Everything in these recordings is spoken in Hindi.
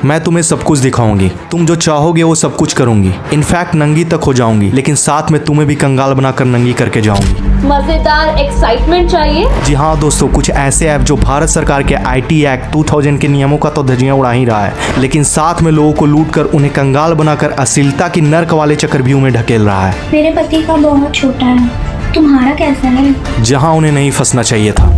मैं तुम्हें सब कुछ दिखाऊंगी, तुम जो चाहोगे वो सब कुछ करूंगी, इनफैक्ट नंगी तक हो जाऊंगी, लेकिन साथ में तुम्हें भी कंगाल बनाकर नंगी करके जाऊंगी। मजेदार एक्साइटमेंट चाहिए? जी हाँ दोस्तों, कुछ ऐसे ऐप जो भारत सरकार के IT एक्ट 2000 के नियमों का तो धज्जियां उड़ा ही रहा है, लेकिन साथ में लोगों को लूट कर उन्हें कंगाल बनाकर अश्लीलता की नर्क वाले चक्रव्यूह में ढकेल रहा है। मेरे पति का बहुत छोटा है, तुम्हारा कैसा है? जहां उन्हें नहीं फंसना चाहिए था।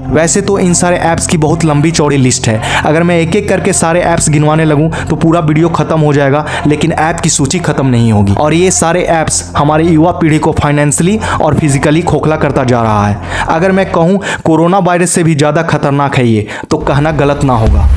वैसे तो इन सारे ऐप्स की बहुत लंबी चौड़ी लिस्ट है, अगर मैं एक एक करके सारे ऐप्स गिनवाने लगूं तो पूरा वीडियो खत्म हो जाएगा, लेकिन ऐप की सूची खत्म नहीं होगी। और ये सारे ऐप्स हमारे युवा पीढ़ी को फाइनेंशियली और फिजिकली खोखला करता जा रहा है। अगर मैं कहूं कोरोना वायरस से भी ज़्यादा खतरनाक है ये, तो कहना गलत ना होगा।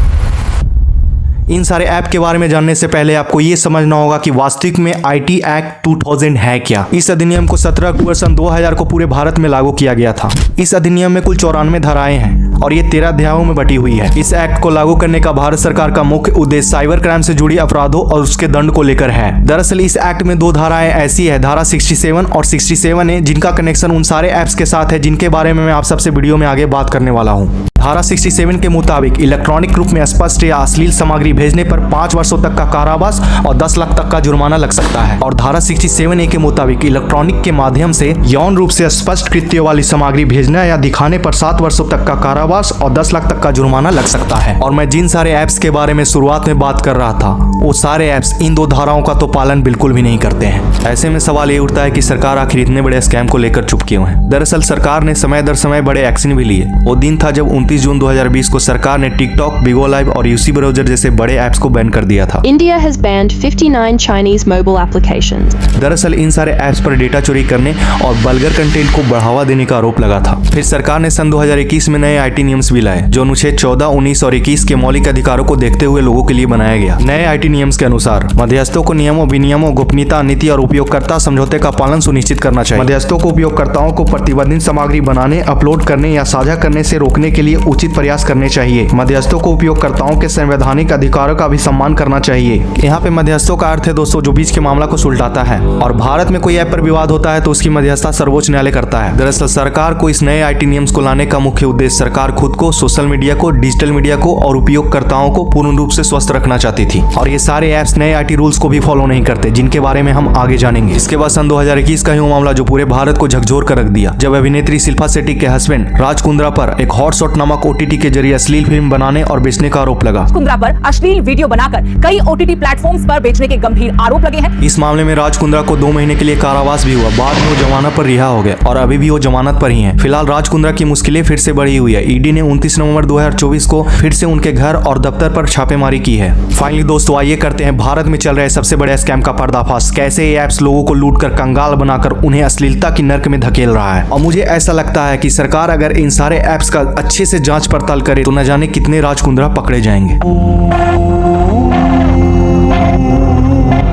इन सारे ऐप के बारे में जानने से पहले आपको ये समझना होगा कि वास्तविक में IT एक्ट 2000 है क्या। इस अधिनियम को 17 अक्टूबर सन 2000 को पूरे भारत में लागू किया गया था। इस अधिनियम में कुल 94 धाराएं हैं और ये 13 अध्यायों में बटी हुई है। इस एक्ट को लागू करने का भारत सरकार का मुख्य उद्देश्य साइबर क्राइम से जुड़ी अपराधों और उसके दंड को लेकर है। दरअसल इस एक्ट में 2 धाराएं ऐसी है, धारा 67 और 67 है, जिनका कनेक्शन उन सारे ऐप्स के साथ है जिनके बारे में मैं आप सबसे वीडियो में आगे बात करने वाला हूँ। धारा 67 के मुताबिक इलेक्ट्रॉनिक रूप में स्पष्ट या अश्लील सामग्री भेजने पर 5 वर्षों तक का कारावास और 10 लाख तक का जुर्माना लग सकता है। और धारा 67A के मुताबिक इलेक्ट्रॉनिक के माध्यम से यौन रूप से स्पष्ट कृत्य वाली सामग्री भेजना या दिखाने पर 7 वर्षों तक का कारावास और 10 लाख तक का जुर्माना लग सकता है। और मैं जिन सारे ऐप्स के बारे में शुरुआत में बात कर रहा था, वो सारे ऐप्स इन 2 धाराओं का तो पालन बिल्कुल भी नहीं करते हैं। ऐसे में सवाल ये उठता है कि सरकार आखिर इतने बड़े स्कैम को लेकर चुप क्यों है। दरअसल सरकार ने समय दर समय बड़े एक्शन भी लिए। वो दिन था जब 29 जून 2020 को सरकार ने टिकटॉक, बिगो लाइव और यूसी ब्राउजर जैसे बड़े ऐप्स को बैन कर दिया था। India has banned 59 Chinese mobile applications. दरअसल इन सारे ऐप्स पर डेटा चोरी करने और वल्गर कंटेंट को बढ़ावा देने का आरोप लगा था। फिर सरकार ने सन 2021 में नए IT नियम्स भी लाए, जो अनुच्छेद 14, 19 और 21 के मौलिक अधिकारों को देखते हुए लोगों के लिए बनाया गया। नए IT नियम्स के अनुसार मध्यस्थों को नियमों, विनियमों, गोपनीयता नीति और उपयोगकर्ता समझौते का पालन सुनिश्चित करना चाहिए। मध्यस्थों को उपयोगकर्ताओं को प्रतिबंधित सामग्री बनाने, अपलोड करने या साझा करने से रोकने के लिए उचित प्रयास करने चाहिए। मध्यस्थों को उपयोगकर्ताओं के संवैधानिक अधिकारों का भी सम्मान करना चाहिए। यहाँ पे मध्यस्थों का अर्थ है दोस्तों जो बीच के मामला को सुलझाता है। और भारत में कोई ऐप पर विवाद होता है तो उसकी मध्यस्थता सर्वोच्च न्यायालय करता है। दरअसल सरकार को इस नए IT नियम्स को लाने का मुख्य उद्देश्य सरकार खुद को, सोशल मीडिया को, डिजिटल मीडिया को और उपयोगकर्ताओं को पूर्ण रूप से स्वस्थ रखना चाहती थी। और ये सारे ऐप्स नए IT रूल्स को भी फॉलो नहीं करते, जिनके बारे में हम आगे जानेंगे। इसके बाद सन 2021 का ही मामला जो पूरे भारत को झकझोर कर रख दिया, जब अभिनेत्री शिल्पा शेट्टी के हस्बैंड राज कुंद्रा पर एक हॉटशॉट नामक OTT के जरिए अश्लील फिल्म बनाने और बेचने का आरोप लगा। कुंद्रा पर अश्लील वीडियो बनाकर कई OTT प्लेटफॉर्म्स पर बेचने के गंभीर आरोप लगे हैं। इस मामले में राज कुंद्रा को 2 महीने के लिए कारावास भी हुआ। बाद में वो जमानत पर रिहा हो गए और अभी भी वो जमानत पर ही हैं। फिलहाल राज कुंद्रा की मुश्किलें फिर से बढ़ी हुई है। ED ने 29 नवंबर 2024 को फिर से उनके घर और दफ्तर पर छापेमारी की है। फाइनली दोस्तों आइए करते हैं भारत में चल रहे सबसे बड़े स्कैम का पर्दाफाश। कैसे ये ऐप्स लोगों को लूटकर कंगाल बनाकर उन्हें अश्लीलता की नर्क में धकेल रहा है। और मुझे ऐसा लगता है कि सरकार अगर इन सारे ऐप्स का अच्छे से जांच पड़ताल करे तो न जाने कितने राज कुंद्रा पकड़े जाएंगे।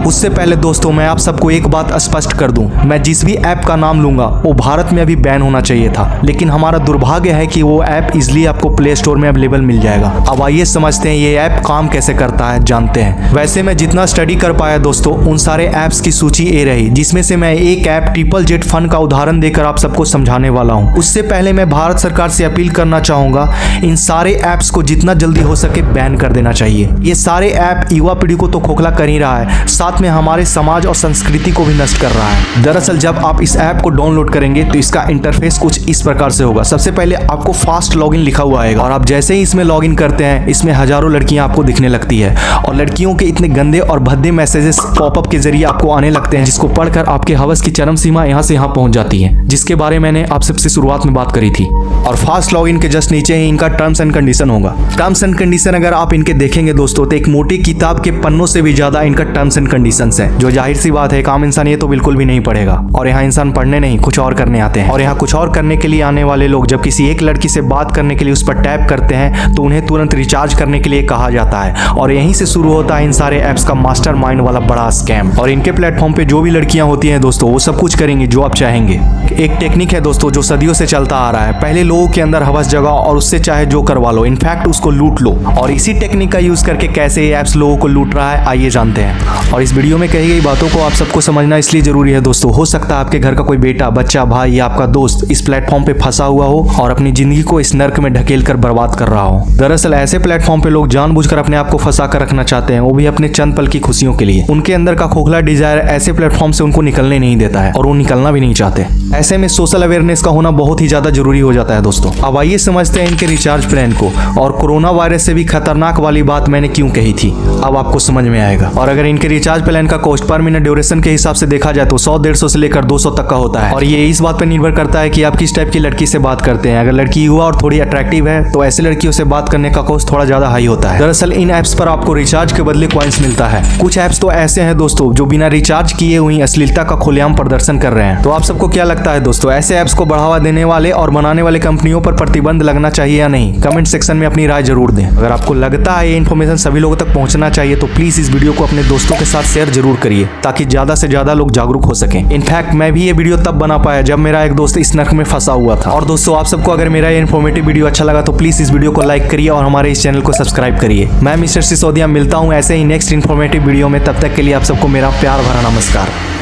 उससे पहले दोस्तों मैं आप सबको एक बात स्पष्ट कर दूं, मैं जिस भी ऐप का नाम लूंगा वो भारत में अभी बैन होना चाहिए था, लेकिन हमारा दुर्भाग्य है कि वो ऐप इजीली आपको प्ले स्टोर में अवेलेबल मिल जाएगा। अब आइए समझते हैं ये ऐप काम कैसे करता है, जानते हैं। वैसे मैं जितना स्टडी कर पाया दोस्तों, उन सारे ऐप्स की सूची ये रही, जिसमें से मैं एक ऐप ट्रिपल जेट फन का उदाहरण देकर आप सबको समझाने वाला हूँ। उससे पहले मैं भारत सरकार से अपील करना चाहूंगा, इन सारे ऐप्स को जितना जल्दी हो सके बैन कर देना चाहिए। ये सारे ऐप युवा पीढ़ी को तो खोखला कर ही रहा है, साथ में हमारे समाज और संस्कृति को भी नष्ट कर रहा है। दरअसल जब आप इस ऐप को डाउनलोड करेंगे तो इसका इंटरफेस कुछ इस प्रकार से होगा। सबसे पहले आपको फास्ट लॉगिन लिखा हुआ आएगा और आप जैसे ही इसमें लॉगिन करते हैं, इसमें हजारों लड़कियां आपको दिखने लगती है और लड़कियों के इतने गंदे और भद्दे मैसेजेस पॉपअप के जरिए आपको आने लगते हैं, जिसको पढ़कर आपके हवस की चरम सीमा यहाँ से यहाँ पहुंच जाती है, जिसके बारे में मैंने आप सबसे शुरुआत में बात करी थी। और फास्ट लॉगिन के जस्ट नीचे ही इनका टर्म्स एंड कंडीशन होगा। टर्म्स एंड कंडीशन अगर आप इनके देखेंगे दोस्तों तो एक मोटी किताब के पन्नों से भी ज्यादा इनका टर्म्स एंड कंडीशन है, जो जाहिर सी बात है एक आम इंसान ये तो बिल्कुल भी नहीं पढ़ेगा। और यहाँ इंसान पढ़ने नहीं कुछ और करने आते हैं। और यहाँ कुछ और करने के लिए आने वाले लोग जब किसी एक लड़की से बात करने के लिए उस पर टैप करते हैं तो उन्हें तुरंत रिचार्ज करने के लिए कहा जाता है। और यहीं से शुरू होता है इन सारे ऐप्स का मास्टरमाइंड वाला बड़ा स्कैम। और इनके प्लेटफॉर्म पे जो भी लड़कियां होती हैं दोस्तों, वो सब कुछ करेंगी जो आप चाहेंगे। एक टेक्निक है दोस्तों जो सदियों से चलता आ रहा है। पहले लोगों के अंदर हवस जगाओ और उससे चाहे जो करवा लो, इनफैक्ट उसको लूट लो। और इसी टेक्निक का यूज करके कैसे ये ऐप्स लोगों को लूट रहा है आइए जानते हैं। और इस वीडियो में कही गई बातों को आप सबको समझना इसलिए जरूरी है दोस्तों। हो सकता है आपके घर का कोई बेटा, बच्चा, भाई या आपका दोस्त इस प्लेटफॉर्म पे फंसा हुआ हो और अपनी जिंदगी को इस नर्क में ढकेल कर बर्बाद कर रहा हो। दरअसल ऐसे प्लेटफॉर्म पे लोग जानबूझकर अपने आप को फंसा कर रखना चाहते हैं, वो भी अपने चंद पल की खुशियों के लिए। उनके अंदर का खोखला डिजायर ऐसे प्लेटफॉर्म से उनको निकलने नहीं देता है और वो निकलना भी नहीं चाहते। ऐसे में सोशल अवेयरनेस का होना बहुत ही ज्यादा जरूरी हो जाता है दोस्तों। अब आइए समझते हैं इनके रिचार्ज प्लान को और कोरोना वायरस से भी खतरनाक वाली बात मैंने क्यों कही थी, अब आपको समझ में आएगा। और अगर इनके रिचार्ज प्लान का कॉस्ट पर मिनट ड्यूरेशन के हिसाब से देखा जाए तो 100-150 से लेकर 200 तक का होता है और ये इस बात पर निर्भर करता है कि आप किस टाइप की लड़की से बात करते हैं। अगर लड़की युवा और थोड़ी अट्रैक्टिव है तो ऐसे लड़कियों से बात करने का कॉस्ट थोड़ा ज्यादा हाई होता है। दरअसल इन एप्स पर आपको रिचार्ज के बदले कॉइंस मिलता है। कुछ एप्स तो ऐसे हैं दोस्तों जो बिना रिचार्ज किए हुई अश्लीलता का खुलेआम प्रदर्शन कर रहे हैं। तो आप सबको क्या लगता है दोस्तों, ऐसे एप्स को बढ़ावा देने वाले और बनाने वाले कंपनियों पर प्रतिबंध लगना चाहिए या नहीं? कमेंट सेक्शन में अपनी राय जरूर दें। अगर आपको लगता है ये इन्फॉर्मेशन सभी लोगों तक पहुंचना चाहिए तो प्लीज इस वीडियो को अपने दोस्तों के साथ शेयर जरूर करिए ताकि ज्यादा से ज्यादा लोग जागरूक हो सकें। इनफैक्ट मैं भी ये वीडियो तब बना पाया जब मेरा एक दोस्त इस नर्क में फंसा हुआ था। और दोस्तों आप सबको अगर मेरा ये इन्फॉर्मेटिव वीडियो अच्छा लगा तो प्लीज इस वीडियो को लाइक करिए और हमारे इस चैनल को सब्सक्राइब करिए। मैं मिस्टर सिसोदिया मिलता हूँ ऐसे ही नेक्स्ट इन्फॉर्मेटिव वीडियो में। तब तक के लिए आप सबको मेरा प्यार भरा नमस्कार।